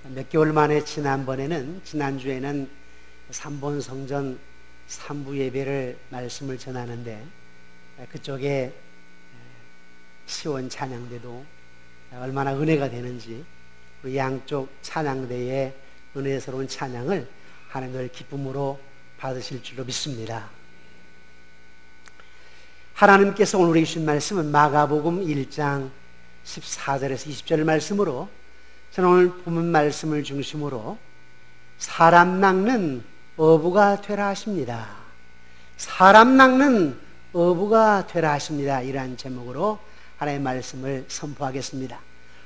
몇 개월 만에 지난주에는 3본 성전 3부 예배를 말씀을 전하는데 그쪽에 시원 찬양대도 얼마나 은혜가 되는지 우리 양쪽 찬양대의 은혜스러운 찬양을 하나님을 기쁨으로 받으실 줄로 믿습니다. 하나님께서 오늘 우리 주신 말씀은 마가복음 1장 14절에서 20절 말씀으로 저는 오늘 본문 말씀을 중심으로 사람 낚는 어부가 되라 하십니다. 사람 낚는 어부가 되라 하십니다. 이러한 제목으로 하나님의 말씀을 선포하겠습니다.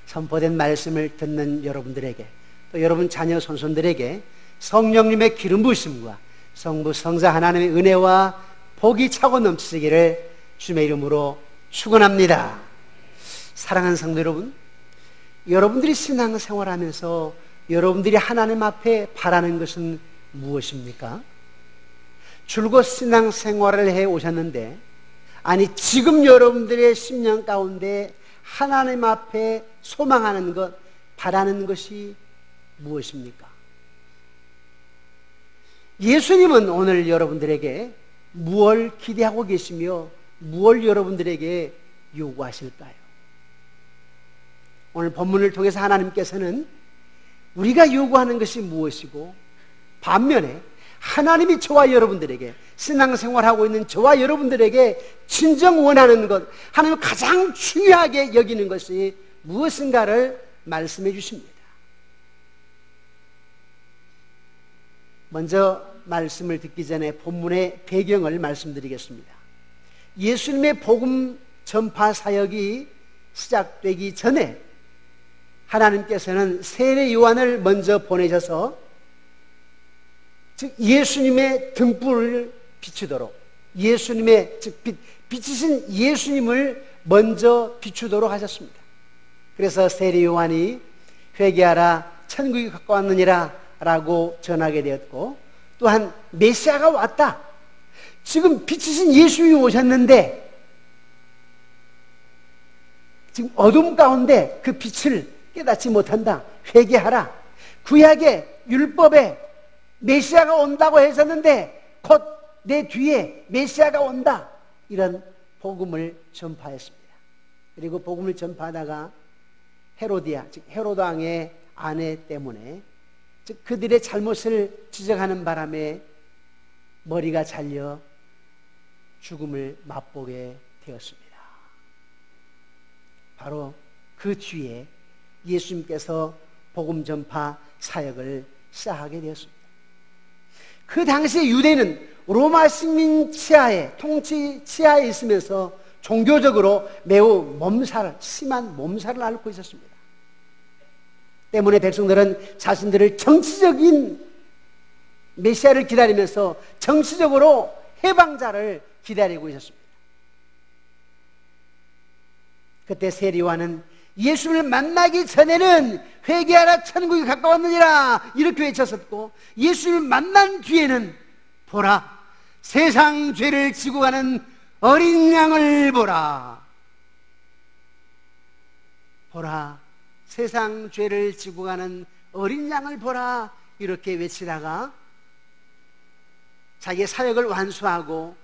선포된 말씀을 듣는 여러분들에게 또 여러분 자녀 손손들에게 성령님의 기름 부으심과 성부 성자 하나님의 은혜와 복이 차고 넘치기를 주님의 이름으로 축원합니다. 사랑하는 성도 여러분, 여러분들이 신앙생활하면서 여러분들이 하나님 앞에 바라는 것은 무엇입니까? 줄곧 신앙생활을 해 오셨는데, 아니 지금 여러분들의 심령 가운데 하나님 앞에 소망하는 것, 바라는 것이 무엇입니까? 예수님은 오늘 여러분들에게 무엇을 기대하고 계시며 무엇을 여러분들에게 요구하실까요? 오늘 본문을 통해서 하나님께서는 우리가 요구하는 것이 무엇이고 반면에 하나님이 저와 여러분들에게 신앙생활하고 있는 저와 여러분들에게 진정 원하는 것, 하나님은 가장 중요하게 여기는 것이 무엇인가를 말씀해 주십니다. 먼저 말씀을 듣기 전에 본문의 배경을 말씀드리겠습니다. 예수님의 복음 전파 사역이 시작되기 전에 하나님께서는 세례 요한을 먼저 보내셔서 즉 예수님의 등불을 비추도록 예수님의 즉 빛이신 예수님을 먼저 비추도록 하셨습니다. 그래서 세례 요한이 회개하라 천국이 가까웠느니라 라고 전하게 되었고, 또한 메시아가 왔다, 지금 빛이신 예수님이 오셨는데 지금 어둠 가운데 그 빛을 깨닫지 못한다, 회개하라, 구약의 율법에 메시아가 온다고 했었는데 곧 내 뒤에 메시아가 온다, 이런 복음을 전파했습니다. 그리고 복음을 전파하다가 헤로디아 즉 헤로드 왕의 아내 때문에 즉 그들의 잘못을 지적하는 바람에 머리가 잘려 죽음을 맛보게 되었습니다. 바로 그 뒤에 예수님께서 복음 전파 사역을 시작하게 되었습니다. 그 당시에 유대는 로마 식민 치하에, 통치 치하에 있으면서 종교적으로 매우 심한 몸살을 앓고 있었습니다. 때문에 백성들은 자신들을 정치적인 메시아를 기다리면서 정치적으로 해방자를 기다리고 있었습니다. 그때 세례 요한은 예수를 만나기 전에는 회개하라 천국이 가까웠느니라 이렇게 외쳤었고, 예수를 만난 뒤에는 보라 세상 죄를 지고 가는 어린 양을 보라, 보라 세상 죄를 지고 가는 어린 양을 보라, 이렇게 외치다가 자기의 사역을 완수하고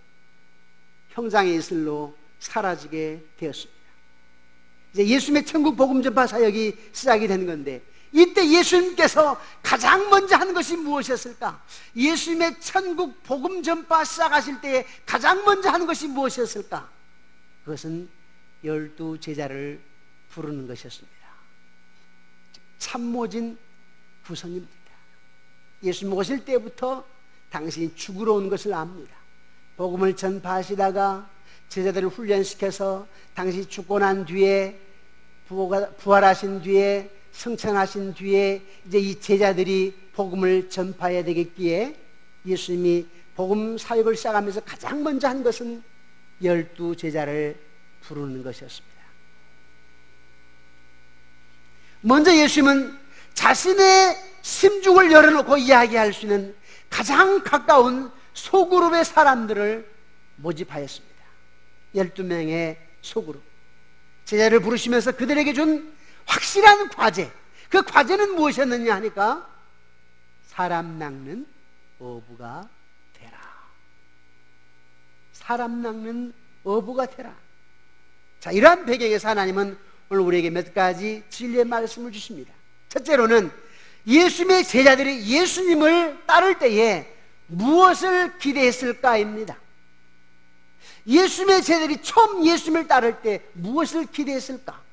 형장의 이슬로 사라지게 되었습니다. 이제 예수님의 천국 복음 전파 사역이 시작이 되는 건데, 이때 예수님께서 가장 먼저 한 것이 무엇이었을까? 예수님의 천국 복음 전파 시작하실 때 가장 먼저 한 것이 무엇이었을까? 그것은 12 제자를 부르는 것이었습니다. 참모진 구성입니다. 예수님 오실 때부터 당신이 죽으러 온 것을 압니다. 복음을 전파하시다가 제자들을 훈련시켜서 당신이 죽고 난 뒤에 부활하신 뒤에 승천하신 뒤에 이제 이 제자들이 복음을 전파해야 되겠기에 예수님이 복음 사역을 시작하면서 가장 먼저 한 것은 12 제자를 부르는 것이었습니다. 먼저 예수님은 자신의 심중을 열어놓고 이야기할 수 있는 가장 가까운 소그룹의 사람들을 모집하였습니다. 12명의 소그룹 제자를 부르시면서 그들에게 준 확실한 과제, 그 과제는 무엇이었느냐 하니까 사람 낚는 어부가 되라. 사람 낚는 어부가 되라. 자, 이러한 배경에서 하나님은 오늘 우리에게 몇 가지 진리의 말씀을 주십니다. 첫째로는 예수님의 제자들이 예수님을 따를 때에 무엇을 기대했을까입니다. 예수님의 제자들이 처음 예수님을 따를 때 무엇을 기대했을까?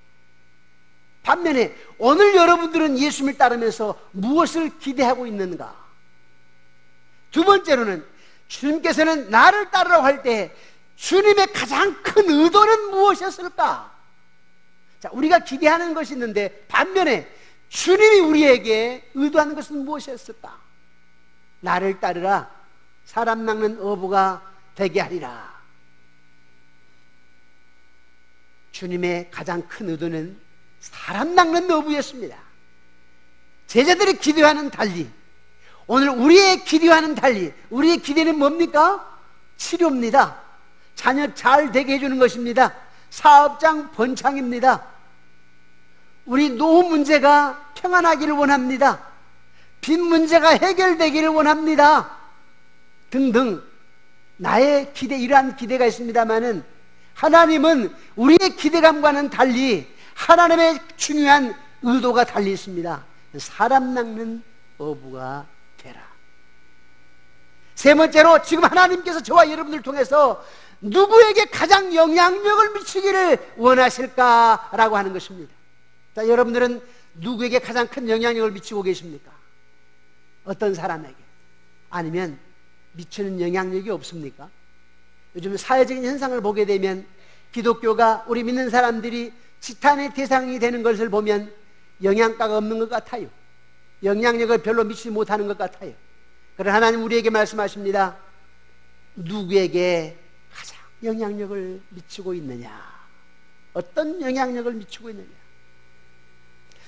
반면에 오늘 여러분들은 예수님을 따르면서 무엇을 기대하고 있는가? 두 번째로는 주님께서는 나를 따르라고 할 때 주님의 가장 큰 의도는 무엇이었을까? 자, 우리가 기대하는 것이 있는데 반면에 주님이 우리에게 의도하는 것은 무엇이었을까? 나를 따르라, 사람 낚는 어부가 되게 하리라. 주님의 가장 큰 의도는 사람 낚는 어부였습니다. 제자들의 기대와는 달리 오늘 우리의 기대와는 달리 우리의 기대는 뭡니까? 치료입니다. 자녀 잘 되게 해주는 것입니다. 사업장 번창입니다. 우리 노후 문제가 평안하기를 원합니다. 빚 문제가 해결되기를 원합니다. 등등 나의 기대, 이러한 기대가 있습니다마는 하나님은 우리의 기대감과는 달리 하나님의 중요한 의도가 달리 있습니다. 사람 낚는 어부가 되라. 세 번째로 지금 하나님께서 저와 여러분들 통해서 누구에게 가장 영향력을 미치기를 원하실까라고 하는 것입니다. 자, 여러분들은 누구에게 가장 큰 영향력을 미치고 계십니까? 어떤 사람에게? 아니면 미치는 영향력이 없습니까? 요즘 사회적인 현상을 보게 되면 기독교가 우리 믿는 사람들이 지탄의 대상이 되는 것을 보면 영향가가 없는 것 같아요. 영향력을 별로 미치지 못하는 것 같아요. 그러나 하나님 우리에게 말씀하십니다. 누구에게 가장 영향력을 미치고 있느냐? 어떤 영향력을 미치고 있느냐?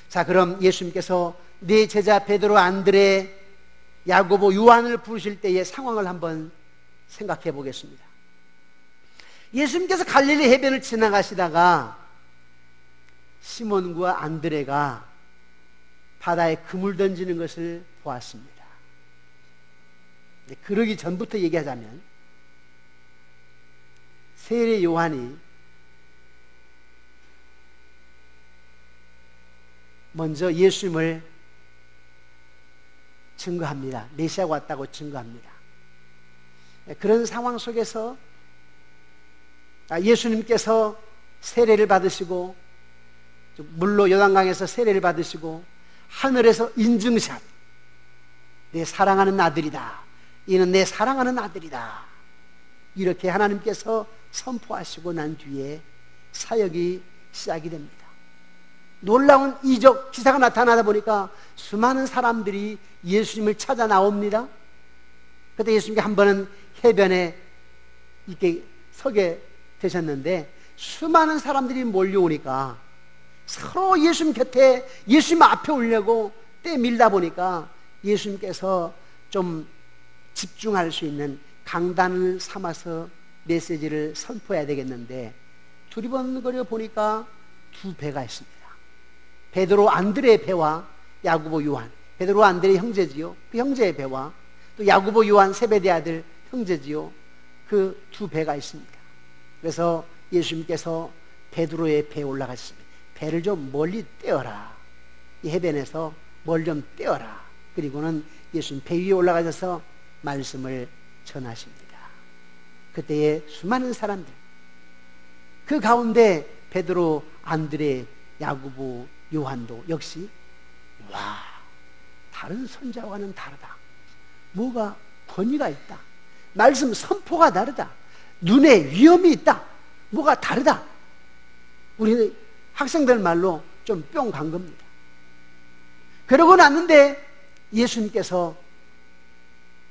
자, 그럼 예수님께서 네 제자 베드로, 안드레, 야고보, 요한을 부르실 때의 상황을 한번 생각해 보겠습니다. 예수님께서 갈릴리 해변을 지나가시다가 시몬과 안드레가 바다에 그물 던지는 것을 보았습니다. 그러기 전부터 얘기하자면 세례 요한이 먼저 예수님을 증거합니다. 메시아가 왔다고 증거합니다. 그런 상황 속에서 예수님께서 세례를 받으시고 물로 요단강에서 세례를 받으시고 하늘에서 인증샷, 내 사랑하는 아들이다, 이는 내 사랑하는 아들이다, 이렇게 하나님께서 선포하시고 난 뒤에 사역이 시작이 됩니다. 놀라운 이적 기사가 나타나다 보니까 수많은 사람들이 예수님을 찾아 나옵니다. 그때 예수님께 한 번은 해변에 이렇게 서게 되셨는데 수많은 사람들이 몰려오니까 서로 예수님 곁에, 예수님 앞에 오려고 떼밀다 보니까 예수님께서 좀 집중할 수 있는 강단을 삼아서 메시지를 선포해야 되겠는데 두리번거려 보니까 두 배가 있습니다. 베드로, 안드레의 배와 야고보, 요한. 베드로, 안드레의 형제지요. 그 형제의 배와 또 야고보, 요한 세베대 아들 형제지요. 그 두 배가 있습니다. 그래서 예수님께서 베드로의 배에 올라가셨습니다. 배를 좀 멀리 떼어라. 이 해변에서 멀리 좀 떼어라. 그리고는 예수님 배 위에 올라가셔서 말씀을 전하십니다. 그때에 수많은 사람들, 그 가운데 베드로, 안드레, 야고보, 요한도 역시 와, 다른 선자와는 다르다. 뭐가 권위가 있다. 말씀 선포가 다르다. 눈에 위험이 있다. 뭐가 다르다. 우리 학생들 말로 좀 뿅 간 겁니다. 그러고 났는데 예수님께서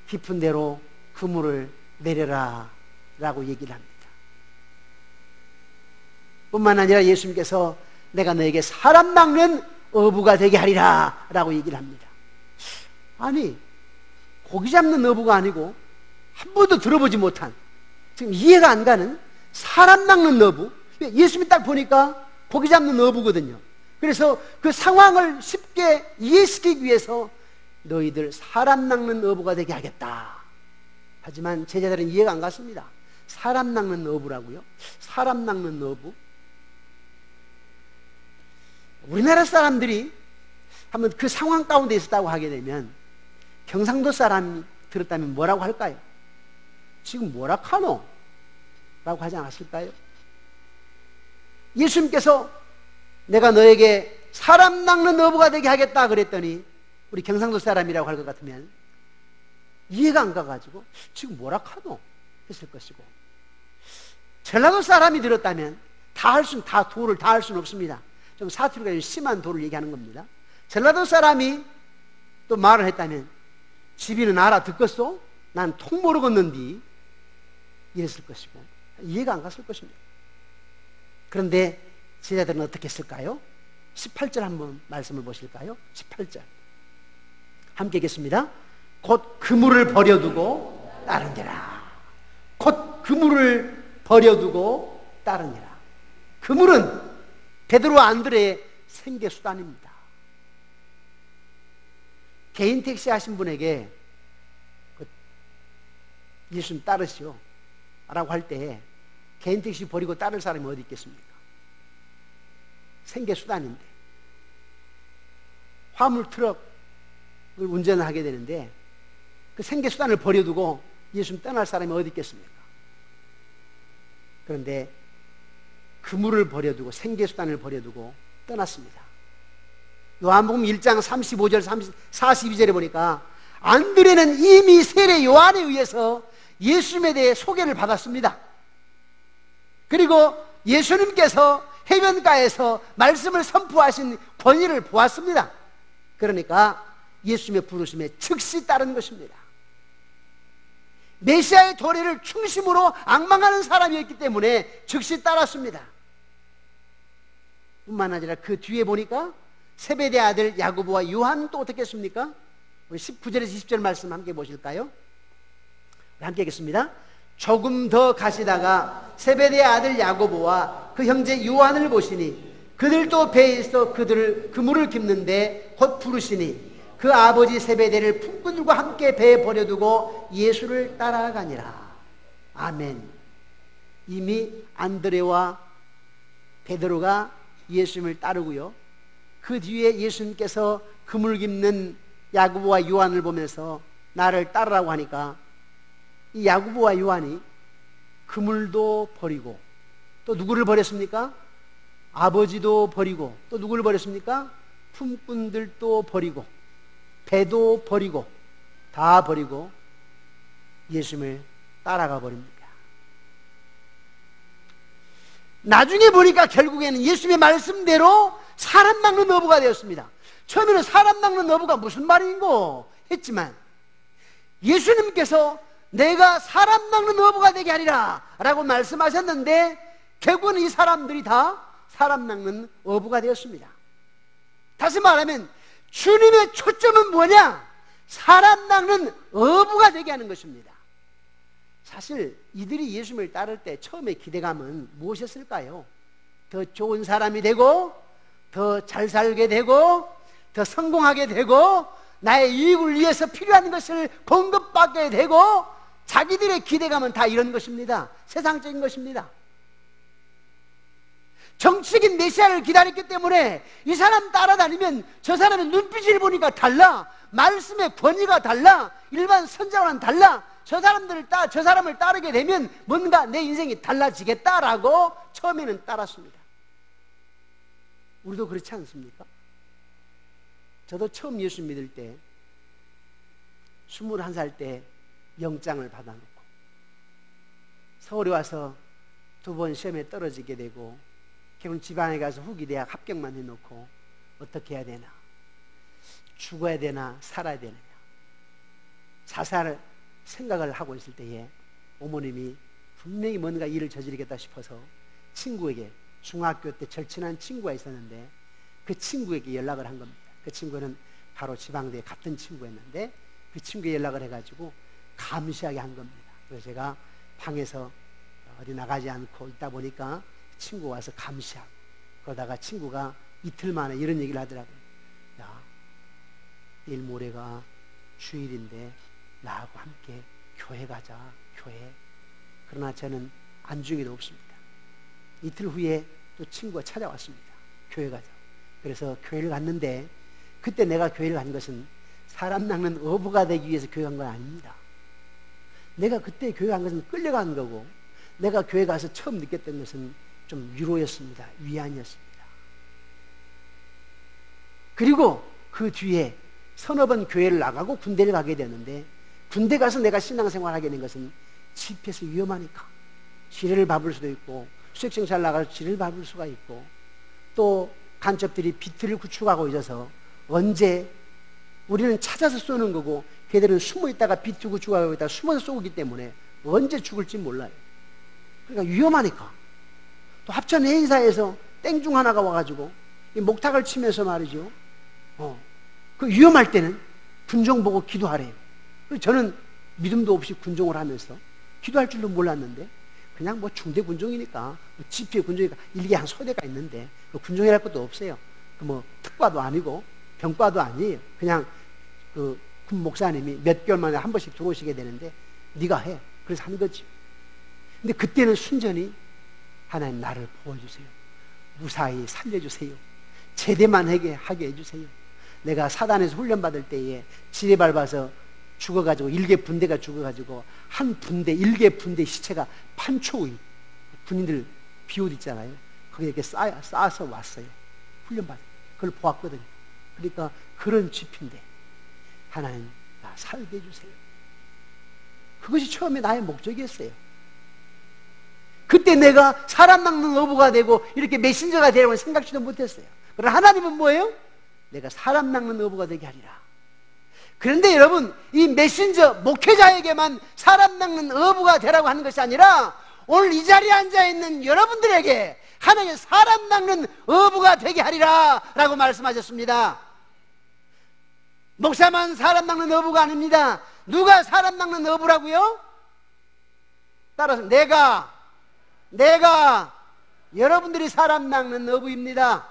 깊은 데로 그물을 내려라 라고 얘기를 합니다. 뿐만 아니라 예수님께서 내가 너에게 사람 낚는 어부가 되게 하리라 라고 얘기를 합니다. 아니, 고기 잡는 어부가 아니고 한 번도 들어보지 못한, 지금 이해가 안 가는 사람 낚는 어부. 예수님이 딱 보니까 고기 잡는 어부거든요. 그래서 그 상황을 쉽게 이해시키기 위해서 너희들 사람 낚는 어부가 되게 하겠다. 하지만 제자들은 이해가 안 갔습니다. 사람 낚는 어부라고요? 사람 낚는 어부? 우리나라 사람들이 한번 그 상황 가운데 있었다고 하게 되면 경상도 사람이 들었다면 뭐라고 할까요? 지금 뭐라 카노? 라고 하지 않았을까요? 예수님께서 내가 너에게 사람 낚는 어부가 되게 하겠다 그랬더니 우리 경상도 사람이라고 할 것 같으면 이해가 안 가가지고 지금 뭐라 카노? 했을 것이고, 전라도 사람이 들었다면 다 도를 다 할 수는 없습니다. 좀 사투리가 심한 도를 얘기하는 겁니다. 전라도 사람이 또 말을 했다면 집이는 알아듣겠소? 난 통 모르겠는디 이랬을 것이고 이해가 안 갔을 것입니다. 그런데 제자들은 어떻게 했을까요? 18절 한번 말씀을 보실까요? 18절 함께 읽겠습니다. 곧 그물을 버려두고 따르니라. 곧 그물을 버려두고 따르니라. 그물은 베드로 안드레의 생계수단입니다. 개인 택시 하신 분에게 예수님 따르시오 라고 할 때 개인 택시 버리고 따를 사람이 어디 있겠습니까? 생계수단인데, 화물 트럭을 운전을 하게 되는데 그 생계수단을 버려두고 예수님 떠날 사람이 어디 있겠습니까? 그런데 그물을 버려두고 생계수단을 버려두고 떠났습니다. 요한복음 1장 35절 42절에 보니까 안드레는 이미 세례 요한에 의해서 예수님에 대해 소개를 받았습니다. 그리고 예수님께서 해변가에서 말씀을 선포하신 권위를 보았습니다. 그러니까 예수님의 부르심에 즉시 따른 것입니다. 메시아의 도래를 중심으로 앙망하는 사람이었기 때문에 즉시 따랐습니다. 뿐만 아니라 그 뒤에 보니까 세베대 아들 야고보와 요한 또 어떻게 했습니까? 우리 19절에서 20절 말씀 함께 보실까요? 함께 읽겠습니다. 조금 더 가시다가 세베대 아들 야고보와 그 형제 요한을 보시니 그들도 배에 있어 그물을 깁는데 곧 부르시니 그 아버지 세베대를 품꾼들과 함께 배에 버려두고 예수를 따라가니라. 아멘. 이미 안드레와 베드로가 예수님을 따르고요, 그 뒤에 예수님께서 그물 깁는 야고보와 요한을 보면서 나를 따르라고 하니까 이 야고보와 요한이 그물도 버리고 또 누구를 버렸습니까? 아버지도 버리고 또 누구를 버렸습니까? 품꾼들도 버리고 배도 버리고 다 버리고 예수님을 따라가 버립니다. 나중에 보니까 결국에는 예수님의 말씀대로 사람 낚는 어부가 되었습니다. 처음에는 사람 낚는 어부가 무슨 말인고 했지만 예수님께서 내가 사람 낚는 어부가 되게 하리라 라고 말씀하셨는데 결국은 이 사람들이 다 사람 낚는 어부가 되었습니다. 다시 말하면 주님의 초점은 뭐냐? 사람 낚는 어부가 되게 하는 것입니다. 사실 이들이 예수님을 따를 때 처음에 기대감은 무엇이었을까요? 더 좋은 사람이 되고 더 잘 살게 되고 더 성공하게 되고 나의 이익을 위해서 필요한 것을 공급받게 되고, 자기들의 기대감은 다 이런 것입니다. 세상적인 것입니다. 정치적인 메시아를 기다렸기 때문에 이 사람 따라다니면 저 사람의 눈빛을 보니까 달라, 말씀의 권위가 달라, 일반 선자와는 달라, 저 사람을 따르게 되면 뭔가 내 인생이 달라지겠다라고 처음에는 따랐습니다. 우리도 그렇지 않습니까? 저도 처음 예수 믿을 때 21살 때 영장을 받아놓고 서울에 와서 2번 시험에 떨어지게 되고 결국 지방에 가서 후기대학 합격만 해놓고 어떻게 해야 되나, 죽어야 되나 살아야 되느냐, 자살 생각을 하고 있을 때에 어머님이 분명히 뭔가 일을 저지르겠다 싶어서 친구에게, 중학교 때 절친한 친구가 있었는데 그 친구에게 연락을 한 겁니다. 그 친구는 바로 지방대에 같은 친구였는데 그 친구에 연락을 해가지고 감시하게 한 겁니다. 그래서 제가 방에서 어디 나가지 않고 있다 보니까 친구가 와서 감시하고, 그러다가 친구가 이틀 만에 이런 얘기를 하더라고요. 야, 내일 모레가 주일인데 나하고 함께 교회 가자, 교회. 그러나 저는 안중에도 없습니다. 이틀 후에 또 친구가 찾아왔습니다. 교회 가자. 그래서 교회를 갔는데, 그때 내가 교회를 간 것은 사람 낚는 어부가 되기 위해서 교회 간 건 아닙니다. 내가 그때 교회 간 것은 끌려간 거고, 내가 교회 가서 처음 느꼈던 것은 좀 위로였습니다. 위안이었습니다. 그리고 그 뒤에 서너 번 교회를 나가고 군대를 가게 되는데, 군대 가서 내가 신앙생활 하게 된 것은 집회에서 위험하니까 지뢰를 밟을 수도 있고, 수색생찰 나가서 지뢰를 밟을 수가 있고, 또 간첩들이 비트를 구축하고 있어서 언제 우리는 찾아서 쏘는 거고, 걔들은 숨어 있다가 비트 구축하고 있다가 숨어서 쏘기 때문에 언제 죽을지 몰라요. 그러니까 위험하니까. 또 합천 행사에서 땡중 하나가 와가지고 이 목탁을 치면서 말이죠. 그 위험할 때는 군종 보고 기도하래요. 그래서 저는 믿음도 없이 군종을 하면서 기도할 줄도 몰랐는데, 그냥 뭐 중대 군종이니까, 뭐 집회 군종이니까 일개 한 소대가 있는데 군종이랄 것도 없어요. 뭐 특과도 아니고 병과도 아니에요. 그냥 그 군 목사님이 몇 개월 만에 한 번씩 들어오시게 되는데 네가 해. 그래서 하는 거지. 근데 그때는 순전히 하나님 나를 보호해주세요. 무사히 살려주세요. 제대만 하게 해주세요. 내가 사단에서 훈련받을 때에 지뢰 밟아서 죽어가지고 일개 분대가 죽어가지고 한 분대, 일개 분대 시체가 판초의 군인들 비옷 있잖아요. 거기에 이렇게 쌓아서 왔어요. 훈련받아. 그걸 보았거든요. 그러니까 그런 집인데 하나님 나 살게 해주세요. 그것이 처음에 나의 목적이었어요. 그때 내가 사람 낚는 어부가 되고 이렇게 메신저가 되려고 생각지도 못했어요. 그러나 하나님은 뭐예요? 내가 사람 낚는 어부가 되게 하리라. 그런데 여러분, 이 메신저 목회자에게만 사람 낚는 어부가 되라고 하는 것이 아니라 오늘 이 자리에 앉아있는 여러분들에게 하나님의 사람 낚는 어부가 되게 하리라 라고 말씀하셨습니다. 목사만 사람 낚는 어부가 아닙니다. 누가 사람 낚는 어부라고요? 따라서 내가 여러분들이 사람 낚는 어부입니다.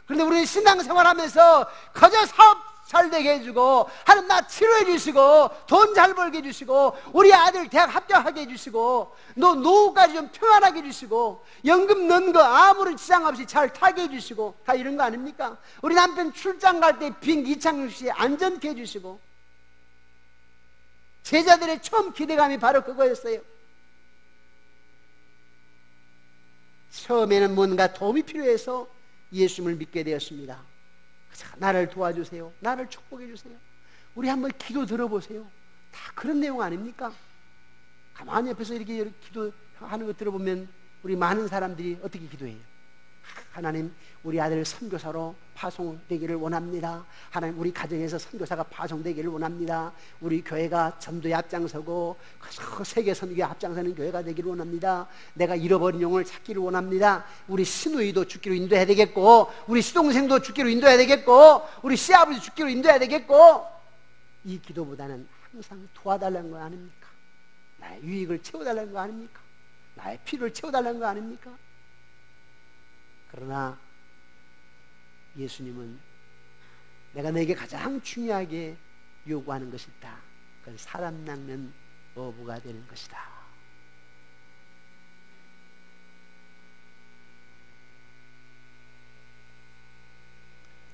그런데 우리는 신앙생활 하면서 거저 사업 잘 되게 해주고, 하나님 나 치료해 주시고, 돈 잘 벌게 해주시고, 우리 아들 대학 합격하게 해주시고, 너 노후까지 좀 평안하게 해주시고, 연금 넣은 거 아무런 지장 없이 잘 타게 해주시고, 다 이런 거 아닙니까? 우리 남편 출장 갈 때 비행기 이착륙 시 안전케 해주시고. 제자들의 처음 기대감이 바로 그거였어요. 처음에는 뭔가 도움이 필요해서 예수님을 믿게 되었습니다. 나를 도와주세요. 나를 축복해 주세요. 우리 한번 기도 들어보세요. 다 그런 내용 아닙니까? 가만히 옆에서 이렇게 기도하는 거 들어보면 우리 많은 사람들이 어떻게 기도해요? 하나님, 우리 아들 선교사로 파송되기를 원합니다. 하나님, 우리 가정에서 선교사가 파송되기를 원합니다. 우리 교회가 전도에 앞장서고 세계 선교에 앞장서는 교회가 되기를 원합니다. 내가 잃어버린 영혼을 찾기를 원합니다. 우리 시누이도 죽기로 인도해야 되겠고, 우리 시동생도 죽기로 인도해야 되겠고, 우리 시아버지 죽기로 인도해야 되겠고. 이 기도보다는 항상 도와달라는 거 아닙니까? 나의 유익을 채워달라는 거 아닙니까? 나의 필요를 채워달라는 거 아닙니까? 그러나 예수님은 내가 너에게 가장 중요하게 요구하는 것이 있다. 그건 사람 낚는 어부가 되는 것이다.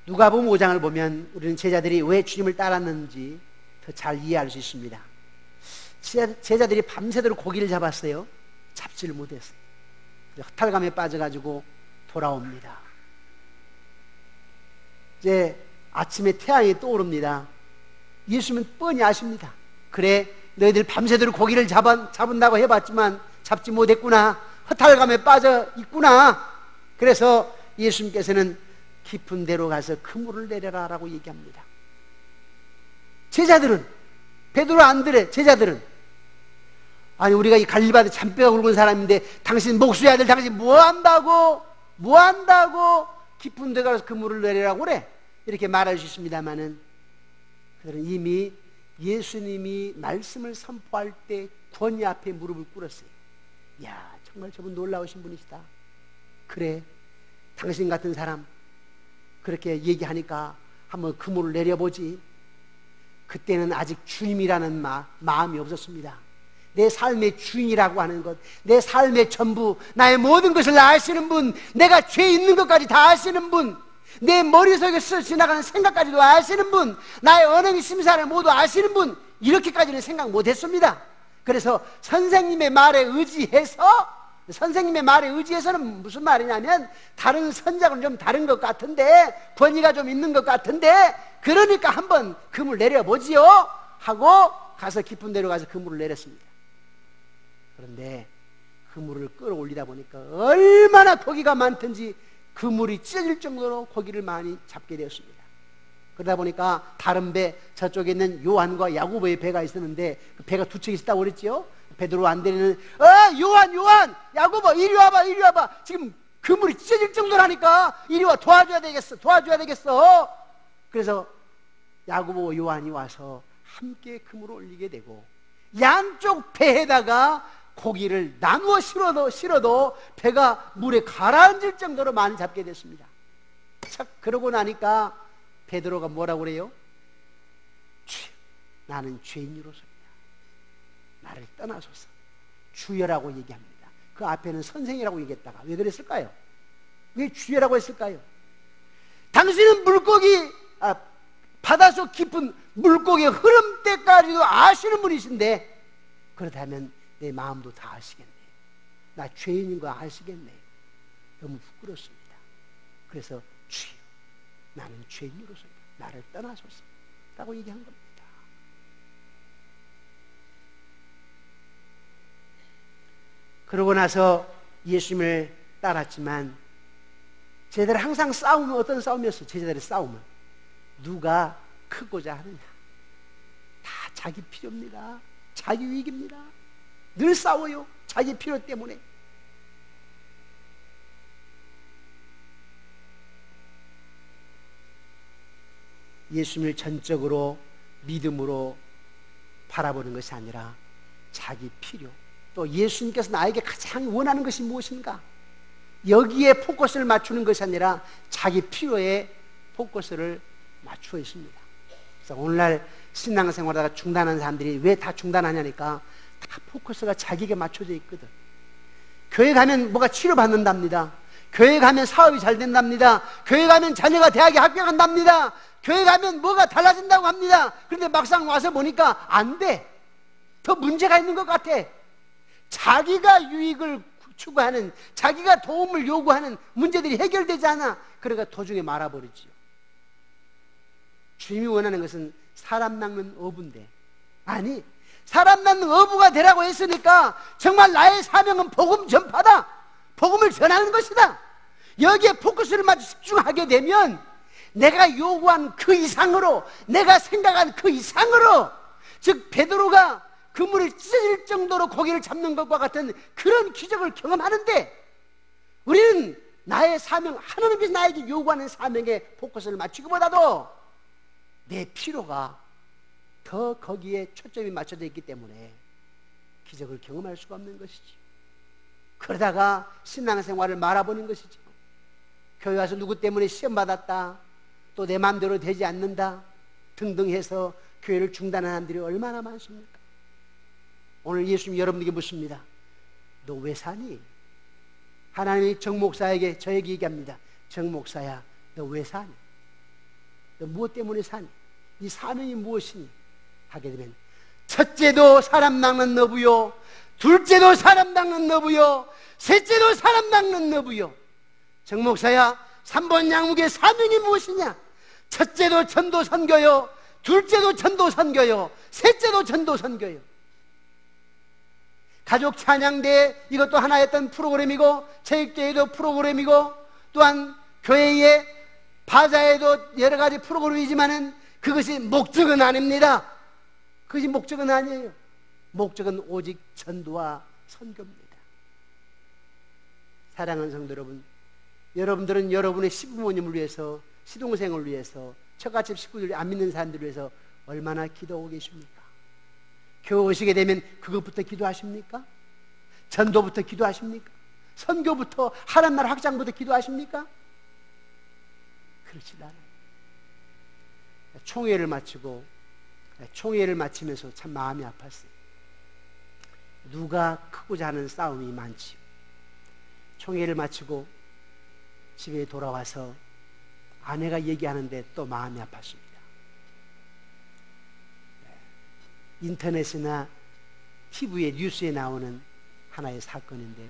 누가복음 5장을 보면 우리는 제자들이 왜 주님을 따랐는지 더 잘 이해할 수 있습니다. 제자들이 밤새도록 고기를 잡았어요. 잡지를 못했어요. 허탈감에 빠져가지고 돌아옵니다. 이제 아침에 태양이 떠오릅니다. 예수님은 뻔히 아십니다. 그래, 너희들 밤새도록 고기를 잡은다고 해봤지만 잡지 못했구나. 허탈감에 빠져 있구나. 그래서 예수님께서는 깊은 데로 가서 그물을 내려라 라고 얘기합니다. 제자들은, 베드로 안드레 제자들은, 아니 우리가 이 갈릴바에 잔뼈가 굵은 사람인데 당신 목수의 아들 당신 뭐한다고 깊은 데 가서 그물을 내리라고 그래? 이렇게 말할 수 있습니다마는 그들은 이미 예수님이 말씀을 선포할 때 권위 앞에 무릎을 꿇었어요. 야, 정말 저분 놀라우신 분이시다. 그래, 당신 같은 사람 그렇게 얘기하니까 한번 그물을 내려보지. 그때는 아직 주님이라는 마음이 없었습니다. 내 삶의 주인이라고 하는 것, 내 삶의 전부, 나의 모든 것을 아시는 분, 내가 죄 있는 것까지 다 아시는 분, 내 머릿속에 지나가는 생각까지도 아시는 분, 나의 언행 심사를 모두 아시는 분, 이렇게까지는 생각 못했습니다. 그래서 선생님의 말에 의지해서는 무슨 말이냐면, 다른 선장은 좀 다른 것 같은데, 권위가 좀 있는 것 같은데, 그러니까 한번 그물 내려보지요 하고 가서 깊은 데로 가서 그물을 내렸습니다. 그런데 그물을 끌어올리다 보니까 얼마나 고기가 많든지 그물이 찢어질 정도로 고기를 많이 잡게 되었습니다. 그러다 보니까 다른 배, 저쪽에 있는 요한과 야고보의 배가 있었는데, 그 배가 두 척이 있다고 그랬지요. 베드로 안 되는 요한, 야고보 이리 와봐. 지금 그물이 찢어질 정도라니까 이리 와, 도와줘야 되겠어. 그래서 야고보 요한이 와서 함께 그물을 올리게 되고, 양쪽 배에다가 고기를 나누어 실어도 배가 물에 가라앉을 정도로 많이 잡게 됐습니다. 착 그러고 나니까 베드로가 뭐라고 그래요? 주여, 나는 죄인으로서입니다. 나를 떠나소서. 주여라고 얘기합니다. 그 앞에는 선생이라고 얘기했다가 왜 그랬을까요? 왜 주여라고 했을까요? 당신은 바닷속 깊은 물고기의 흐름때까지도 아시는 분이신데, 그렇다면 내 마음도 다 아시겠네. 나 죄인인 거 아시겠네. 너무 부끄럽습니다. 그래서 주여, 나는 죄인으로서 나를 떠나소서 라고 얘기한 겁니다. 그러고 나서 예수님을 따랐지만, 제자들이 항상 싸움은 어떤 싸움이었어요? 제자들의 싸움은 누가 크고자 하느냐, 다 자기 필요입니다. 자기 이익입니다. 늘 싸워요. 자기 필요 때문에. 예수님을 전적으로 믿음으로 바라보는 것이 아니라 자기 필요, 또 예수님께서 나에게 가장 원하는 것이 무엇인가, 여기에 포커스를 맞추는 것이 아니라 자기 필요에 포커스를 맞추어 있습니다. 그래서 오늘날 신앙생활하다가 중단하는 사람들이 왜 다 중단하냐니까, 다 포커스가 자기에게 맞춰져 있거든. 교회 가면 뭐가 치료받는답니다. 교회 가면 사업이 잘 된답니다. 교회 가면 자녀가 대학에 합격한답니다. 교회 가면 뭐가 달라진다고 합니다. 그런데 막상 와서 보니까 안 돼. 더 문제가 있는 것 같아. 자기가 유익을 추구하는, 자기가 도움을 요구하는 문제들이 해결되지 않아. 그러니까 도중에 말아버리지요. 주님이 원하는 것은 사람 낚는 어부인데, 아니, 사람 낚는 어부가 되라고 했으니까 정말 나의 사명은 복음 전파다, 복음을 전하는 것이다. 여기에 포커스를 맞춰 집중하게 되면 내가 요구한 그 이상으로, 내가 생각한 그 이상으로, 즉 베드로가 그물을 찢어질 정도로 고기를 잡는 것과 같은 그런 기적을 경험하는데, 우리는 나의 사명, 하나님께서 나에게 요구하는 사명에 포커스를 맞추기보다도 내 필요가 더 거기에 초점이 맞춰져 있기 때문에 기적을 경험할 수가 없는 것이지. 그러다가 신앙생활을 말아보는 것이죠. 교회 와서 누구 때문에 시험받았다, 또 내 마음대로 되지 않는다 등등 해서 교회를 중단하는 사람들이 얼마나 많습니까? 오늘 예수님 여러분에게 묻습니다. 너 왜 사니? 하나님이 정 목사에게, 저에게 얘기합니다. 정 목사야, 너 왜 사니? 너 무엇 때문에 사니? 네 사명이 무엇이니? 하게 되면, 첫째도 사람 낚는 너부요, 둘째도 사람 낚는 너부요, 셋째도 사람 낚는 너부요. 정 목사야, 3번 양육의 사명이 무엇이냐? 첫째도 전도 선교요, 둘째도 전도 선교요, 셋째도 전도 선교요. 가족 찬양대, 이것도 하나의 어떤 프로그램이고, 체육대회도 프로그램이고, 또한 교회의 바자에도 여러 가지 프로그램이지만은 그것이 목적은 아닙니다. 그것이 목적은 아니에요. 목적은 오직 전도와 선교입니다. 사랑하는 성도 여러분, 여러분들은 여러분의 시부모님을 위해서, 시동생을 위해서, 처갓집 식구들, 안 믿는 사람들을 위해서 얼마나 기도하고 계십니까? 교회 오시게 되면 그것부터 기도하십니까? 전도부터 기도하십니까? 선교부터, 하나님 나라 확장부터 기도하십니까? 그렇지 않아요. 총회를 마치면서 참 마음이 아팠어요. 누가 크고자 하는 싸움이 많지요. 총회를 마치고 집에 돌아와서 아내가 얘기하는데 또 마음이 아팠습니다. 인터넷이나 TV에 뉴스에 나오는 하나의 사건인데,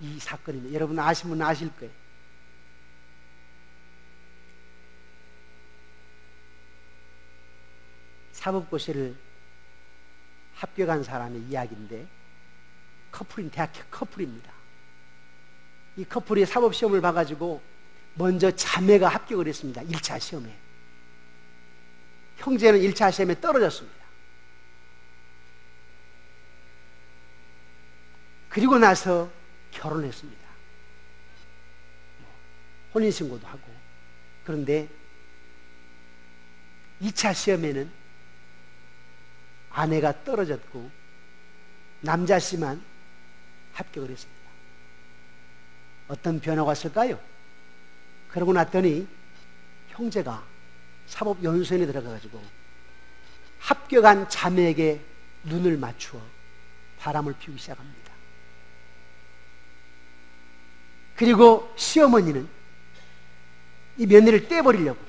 이 사건입니다. 여러분 아시면 아실 거예요. 사법고시를 합격한 사람의 이야기인데, 대학 커플입니다. 이 커플이 사법시험을 봐가지고 먼저 자매가 합격을 했습니다. 1차 시험에. 형제는 1차 시험에 떨어졌습니다. 그리고 나서 결혼했습니다. 혼인신고도 하고. 그런데 2차 시험에는 아내가 떨어졌고 남자 씨만 합격을 했습니다. 어떤 변화가 왔을까요? 그러고 났더니 형제가 사법연수원에 들어가가지고 합격한 자매에게 눈을 맞추어 바람을 피우기 시작합니다. 그리고 시어머니는 이 며느리를 떼버리려고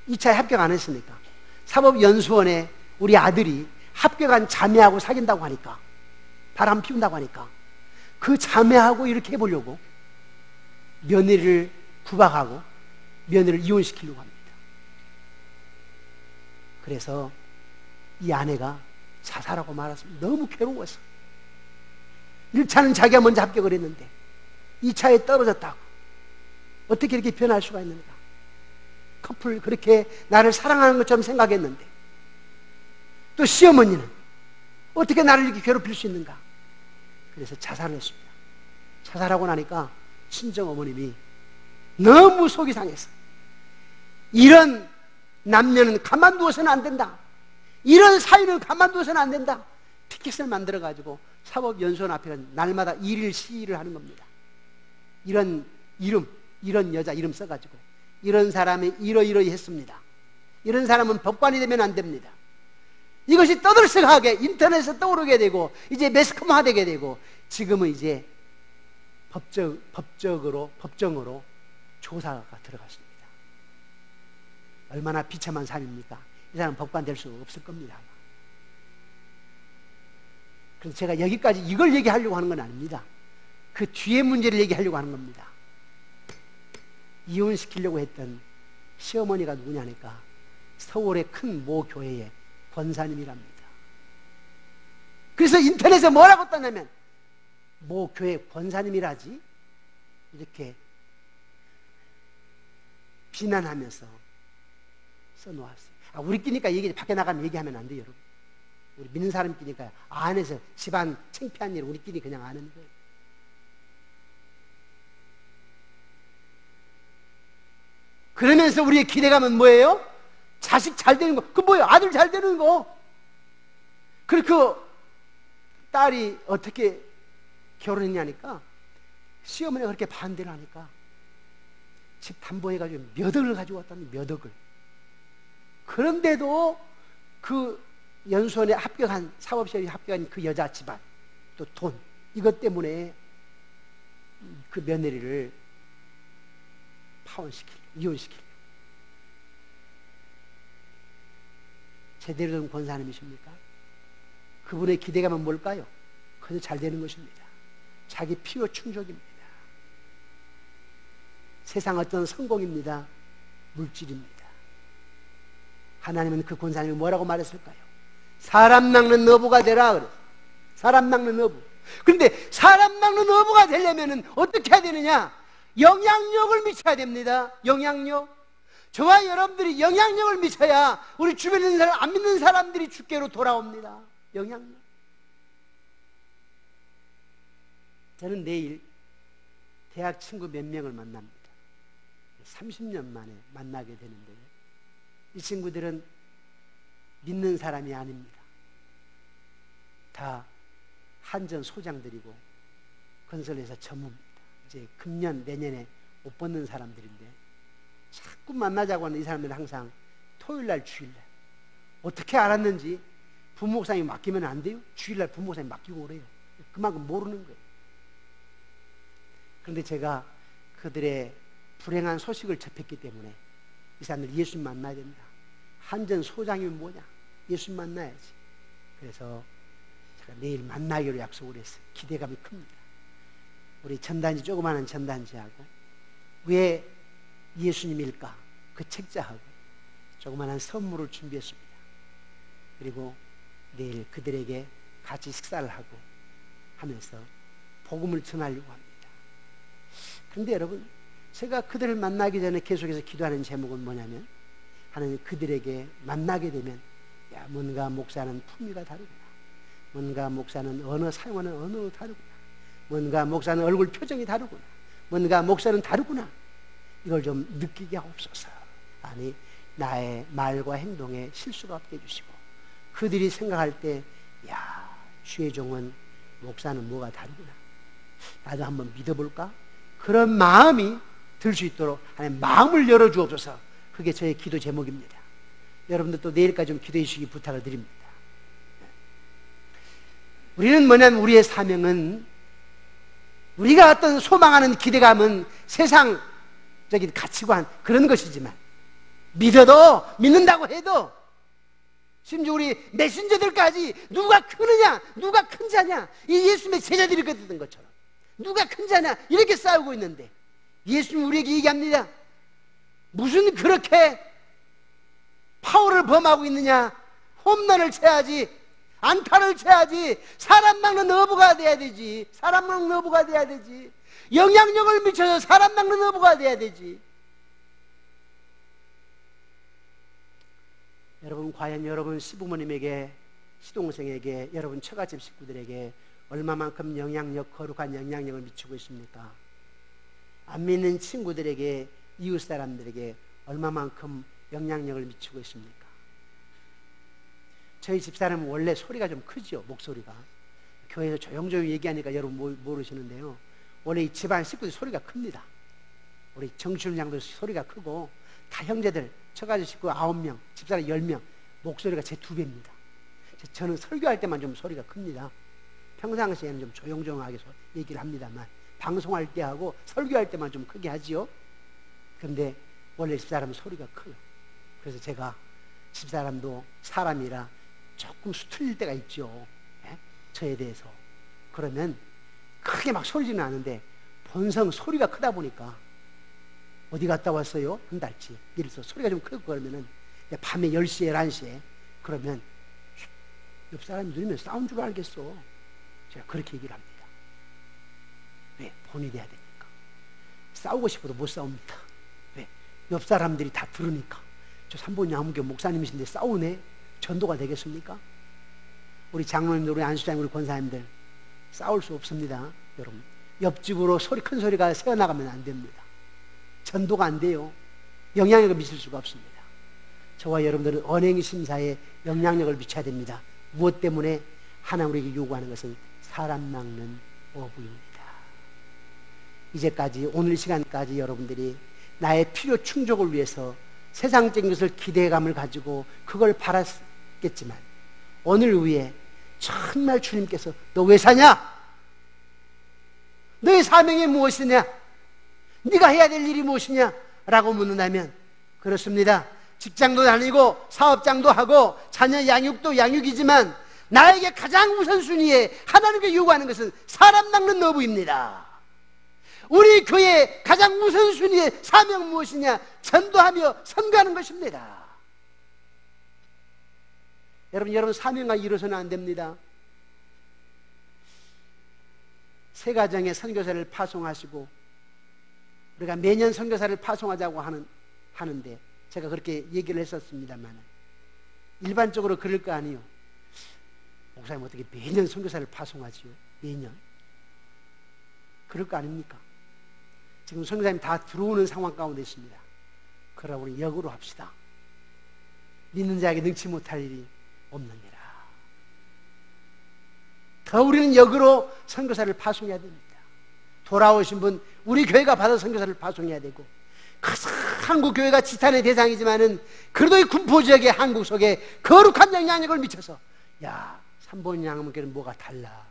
2차에 합격 안 했으니까 사법연수원에 우리 아들이 합격한 자매하고 사귄다고 하니까, 바람 피운다고 하니까 그 자매하고 이렇게 해보려고 며느리를 구박하고 며느리를 이혼시키려고 합니다. 그래서 이 아내가 자살하고 말았습니다. 너무 괴로워서. 1차는 자기가 먼저 합격을 했는데 2차에 떨어졌다고. 어떻게 이렇게 변할 수가 있는가. 커플 그렇게 나를 사랑하는 것처럼 생각했는데, 또 시어머니는 어떻게 나를 이렇게 괴롭힐 수 있는가. 그래서 자살을 했습니다. 자살하고 나니까 친정 어머님이 너무 속이 상했어요. 이런 남녀는 가만두어서는 안 된다. 이런 사유는 가만두어서는 안 된다. 피켓을 만들어가지고 사법연수원 앞에 날마다 일일 시위를 하는 겁니다. 이런 이름, 이런 여자 이름 써가지고 이런 사람이 이러이러이 했습니다. 이런 사람은 법관이 되면 안 됩니다. 이것이 떠들썩하게 인터넷에 떠오르게 되고 이제 매스컴화되게 되고, 지금은 이제 법정으로 조사가 들어갔습니다. 얼마나 비참한 삶입니까? 이 사람 법관 될 수 없을 겁니다. 그래서 제가 여기까지 이걸 얘기하려고 하는 건 아닙니다. 그 뒤에 문제를 얘기하려고 하는 겁니다. 이혼시키려고 했던 시어머니가 누구냐니까 서울의 큰 모 교회의 권사님이랍니다. 그래서 인터넷에 뭐라고 떴냐면 모 교회 권사님이라지 이렇게 비난하면서 써놓았어요. 우리끼니까 얘기, 밖에 나가면 얘기하면 안 돼요, 여러분. 우리 믿는 사람끼니까 안에서 집안 창피한 일을 우리끼리 그냥 아는 거예요. 그러면서 우리의 기대감은 뭐예요? 자식 잘 되는 거. 그 뭐예요? 아들 잘 되는 거. 그리고 그 딸이 어떻게 결혼했냐니까 시어머니가 그렇게 반대를 하니까 집 담보해가지고 몇 억을 가지고 왔다는, 몇 억을. 그런데도 그 연수원에 합격한, 사법시험에 합격한 그 여자 집안, 또 돈, 이것 때문에 그 며느리를 이혼시키려고. 제대로 된 권사님이십니까? 그분의 기대감은 뭘까요? 그저 잘 되는 것입니다. 자기 필요 충족입니다. 세상 어떤 성공입니다. 물질입니다. 하나님은 그 권사님이 뭐라고 말했을까요? 사람 낚는 어부가 되라 그랬어요. 사람 낚는 어부. 그런데 사람 낚는 어부가 되려면 어떻게 해야 되느냐? 영향력을 미쳐야 됩니다. 영향력. 저와 여러분들이 영향력을 미쳐야 우리 주변에 있는 사람, 안 믿는 사람들이 주께로 돌아옵니다. 영향력. 저는 내일 대학 친구 몇 명을 만납니다. 30년 만에 만나게 되는데, 이 친구들은 믿는 사람이 아닙니다. 다 한전 소장들이고 건설회사 전무입니다. 이제 금년 내년에 못 벗는 사람들인데, 자꾸 만나자고 하는 이 사람들은 항상 토요일날 주일날. 어떻게 알았는지 부목사님이 맡기면 안 돼요? 주일날 부목사님이 맡기고 오래요. 그만큼 모르는 거예요. 그런데 제가 그들의 불행한 소식을 접했기 때문에 이 사람들 예수님 만나야 된다. 한전 소장이면 뭐냐? 예수님 만나야지. 그래서 제가 내일 만나기로 약속을 했어요. 기대감이 큽니다. 우리 전단지, 조그마한 전단지하고 왜 예수님일까? 그 책자하고 조그마한 선물을 준비했습니다. 그리고 내일 그들에게 같이 식사를 하고 하면서 복음을 전하려고 합니다. 그런데 여러분, 제가 그들을 만나기 전에 계속해서 기도하는 제목은 뭐냐면, 하나님 그들에게 만나게 되면, 야, 뭔가 목사는 품위가 다르구나, 뭔가 목사는 언어 사용하는 언어도 다르구나, 뭔가 목사는 얼굴 표정이 다르구나, 뭔가 목사는 다르구나, 이걸 좀 느끼게 하옵소서. 아니, 나의 말과 행동에 실수가 없게 해주시고, 그들이 생각할 때, 야, 주의 종은 목사는 뭐가 다르구나, 나도 한번 믿어볼까? 그런 마음이 들 수 있도록 하나님 마음을 열어주옵소서. 그게 저의 기도 제목입니다. 여러분들 또 내일까지 좀 기도해 주시기 부탁을 드립니다. 우리는 뭐냐면, 우리의 사명은, 우리가 어떤 소망하는 기대감은 세상적인 가치관 그런 것이지만, 믿어도, 믿는다고 해도, 심지어 우리 메신저들까지 누가 크느냐, 누가 큰 자냐, 이 예수님의 제자들이 그랬던 것처럼 누가 큰 자냐 이렇게 싸우고 있는데, 예수님 우리에게 얘기합니다. 무슨 그렇게 파울을 범하고 있느냐? 홈런을 쳐야지, 안타를 쳐야지, 사람 막는 어부가 돼야 되지, 사람 막는 어부가 돼야 되지, 영향력을 미쳐서 사람 막는 어부가 돼야 되지. 여러분, 과연 여러분 시부모님에게, 시동생에게, 여러분 처갓집 식구들에게 얼마만큼 영향력, 거룩한 영향력을 미치고 있습니까? 안 믿는 친구들에게, 이웃 사람들에게 얼마만큼 영향력을 미치고 있습니까? 저희 집사람은 원래 소리가 좀 크죠, 목소리가. 교회에서 조용조용 얘기하니까 여러분 모르시는데요, 원래 이 집안 식구들 소리가 큽니다. 우리 정춘 양도 소리가 크고, 다 형제들, 처가집 식구 9명, 집사람 10명, 목소리가 제 2배입니다. 저는 설교할 때만 좀 소리가 큽니다. 평상시에는 좀 조용조용하게 얘기를 합니다만, 방송할 때 하고 설교할 때만 좀 크게 하지요. 그런데 원래 집사람은 소리가 커요. 그래서 제가, 집사람도 사람이라 조금 수틀릴 때가 있죠, 예? 저에 대해서. 그러면 크게 막 소리지는 않은데, 본성 소리가 크다 보니까, 어디 갔다 왔어요? 한 달치. 이래서 소리가 좀 크고 그러면은, 밤에 10시, 11시에 그러면 옆 사람이 누르면 싸운 줄 알겠어. 제가 그렇게 얘기를 합니다. 왜? 본이 돼야 되니까. 싸우고 싶어도 못 싸웁니다. 왜? 옆 사람들이 다 들으니까. 저 삼본 양무교 목사님이신데 싸우네? 전도가 되겠습니까? 우리 장로님들, 우리 안수장님, 우리 권사님들 싸울 수 없습니다. 여러분, 옆집으로 큰 소리가 새어나가면 안 됩니다. 전도가 안 돼요. 영향력을 미칠 수가 없습니다. 저와 여러분들은 언행심사에 영향력을 미쳐야 됩니다. 무엇 때문에? 하나님 우리에게 요구하는 것은 사람 막는 어부입니다. 이제까지, 오늘 시간까지 여러분들이 나의 필요 충족을 위해서 세상적인 것을 기대감을 가지고 그걸 바랐겠지만, 오늘 위에 정말 주님께서 너 왜 사냐? 너의 사명이 무엇이냐? 네가 해야 될 일이 무엇이냐? 라고 묻는다면, 그렇습니다. 직장도 다니고 사업장도 하고 자녀 양육도 양육이지만, 나에게 가장 우선순위에 하나님께 요구하는 것은 사람 낚는 어부입니다. 우리 교회의 가장 우선순위의 사명 무엇이냐? 전도하며 선교하는 것입니다. 여러분 사명과 이루어서는 안 됩니다. 새 가정에 선교사를 파송하시고, 우리가 매년 선교사를 파송하자고 하는데, 제가 그렇게 얘기를 했었습니다만, 일반적으로 그럴 거 아니에요. 목사님 어떻게 매년 선교사를 파송하지요? 매년? 그럴 거 아닙니까? 지금 선교사님 다 들어오는 상황 가운데 있습니다. 그러나 우리 역으로 합시다. 믿는 자에게 능치 못할 일이 없느니라. 더 우리는 역으로 선교사를 파송해야 됩니다. 돌아오신 분, 우리 교회가 받아 선교사를 파송해야 되고, 한국 교회가 지탄의 대상이지만은 그래도 이 군포 지역의 한국 속에 거룩한 영향력을 미쳐서, 야, 삼본 양문교는 뭐가 달라.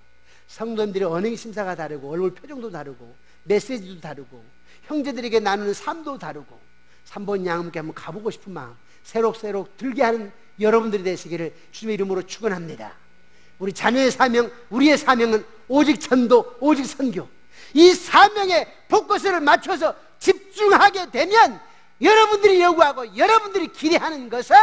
성도님들의 언행 심사가 다르고 얼굴 표정도 다르고 메시지도 다르고 형제들에게 나누는 삶도 다르고 삼본 양문교 한번 가보고 싶은 마음 새록새록 들게 하는 여러분들이 되시기를 주님의 이름으로 축원합니다. 우리 자녀의 사명, 우리의 사명은 오직 전도, 오직 선교. 이 사명에 포커스를 맞춰서 집중하게 되면 여러분들이 요구하고 여러분들이 기대하는 것은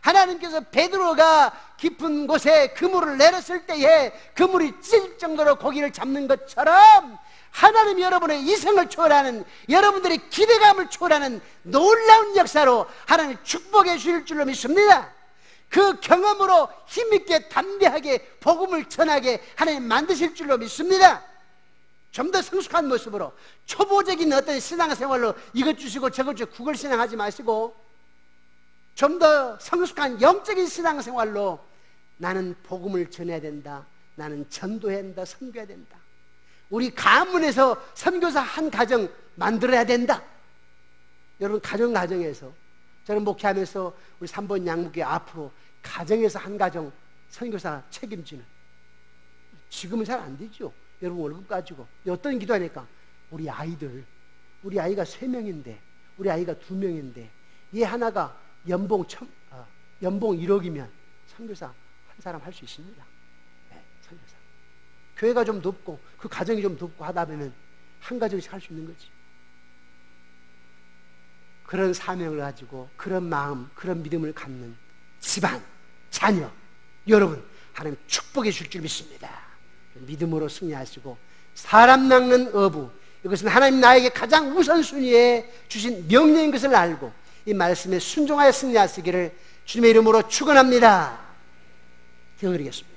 하나님께서 베드로가 깊은 곳에 그물을 내렸을 때에 그물이 찢을 정도로 고기를 잡는 것처럼 하나님 여러분의 이성을 초월하는, 여러분들의 기대감을 초월하는 놀라운 역사로 하나님 축복해 주실 줄로 믿습니다. 그 경험으로 힘있게 담대하게 복음을 전하게 하나님 만드실 줄로 믿습니다. 좀 더 성숙한 모습으로, 초보적인 어떤 신앙생활로 이것 주시고 저것 주시고 구걸 신앙하지 마시고 좀 더 성숙한 영적인 신앙생활로 나는 복음을 전해야 된다, 나는 전도해야 된다, 선교해야 된다, 우리 가문에서 선교사 한 가정 만들어야 된다. 여러분, 가정에서 저는 목회하면서 우리 3번 양육회 앞으로 가정에서 한 가정 선교사 책임지는, 지금은 잘 안 되죠. 여러분 월급 가지고 어떤 기도하니까 우리 아이가 3명인데 우리 아이가 2명인데 얘 하나가 연봉 1억이면 선교사 한 사람 할 수 있습니다. 네, 선교사. 교회가 좀 높고 그 가정이 좀 높고 하다 보면 한 가정씩 할 수 있는 거지. 그런 사명을 가지고 그런 마음, 그런 믿음을 갖는 집안, 자녀, 여러분 하나님 축복해 줄 줄 믿습니다. 믿음으로 승리하시고 사람 낚는 어부, 이것은 하나님 나에게 가장 우선순위에 주신 명령인 것을 알고 이 말씀에 순종하여 승리하시기를 주님의 이름으로 축원합니다. 기도드리겠습니다.